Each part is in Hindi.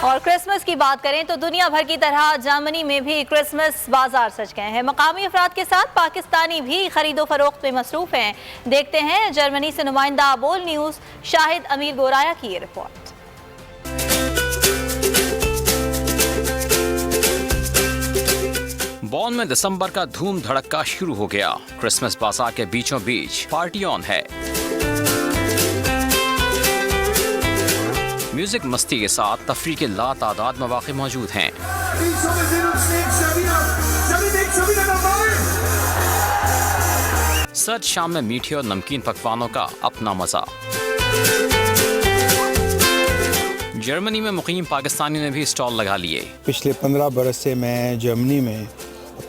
और क्रिसमस की बात करें तो दुनिया भर की तरह जर्मनी में भी क्रिसमस बाजार सज गए हैं। मकामी अफराद के साथ पाकिस्तानी भी खरीदो फरोख्त में मसरूफ हैं। देखते हैं जर्मनी से नुमाइंदा बोल न्यूज शाहिद-अमीर-गोराया की ये रिपोर्ट। बॉन में दिसंबर का धूम धड़का शुरू हो गया। क्रिसमस बाजार के बीचों बीच पार्टी ऑन है। म्यूजिक मस्ती के साथ तफरीह के लातादाद मौके मौजूद हैं। सर्द शाम में मीठे और नमकीन पकवानों का अपना मजा। जर्मनी में मुकीम पाकिस्तानी ने भी स्टॉल लगा लिए। पिछले 15 बरस से मैं जर्मनी में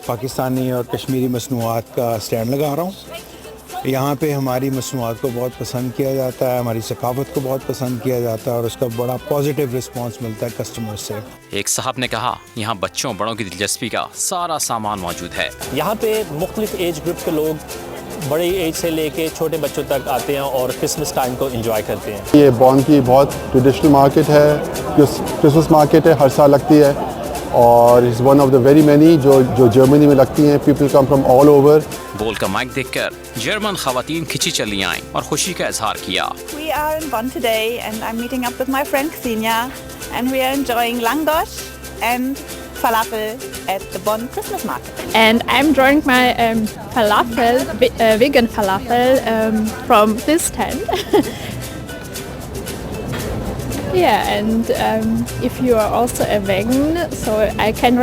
पाकिस्तानी और कश्मीरी मसनूआत का स्टैंड लगा रहा हूँ। यहाँ पे हमारी मसनूआत को बहुत पसंद किया जाता है, हमारी सकाफत को बहुत पसंद किया जाता है और उसका बड़ा पॉजिटिव रिस्पांस मिलता है कस्टमर से। एक साहब ने कहा, यहाँ बच्चों बड़ों की दिलचस्पी का सारा सामान मौजूद है। यहाँ पे मुख्तलिफ एज ग्रुप के लोग बड़ी एज से लेके छोटे बच्चों तक आते हैं और क्रिसमस टाइम को एंजॉय करते हैं। ये बॉन की बहुत ट्रेडिशनल मार्केट है, क्रिसमस मार्केट है, हर साल लगती है और is one of the very many जो जर्मनी में लगती हैं। People come from all over. बोल का माइक देखकर जर्मन खवातीन खिंची चली आईं और खुशी का इजहार किया। We are in Bonn today and I'm meeting up with my friend Xenia and we are enjoying Langosch and falafel at the Bonn Christmas market. And I'm enjoying my falafel, vegan falafel from this stand. Yeah, and if you are also a vegan, so I can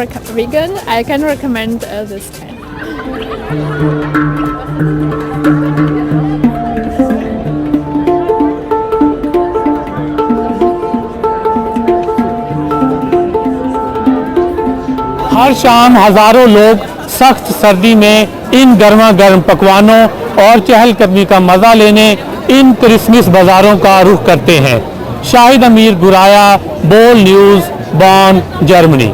recommend this stand. हर शाम हजारों लोग सख्त सर्दी में इन गर्मा गर्म पकवानों और चहलकदमी का मजा लेने इन क्रिसमस बाजारों का रुख करते हैं। शाहिद-अमीर-गुराया, बोल न्यूज़, बॉन, जर्मनी।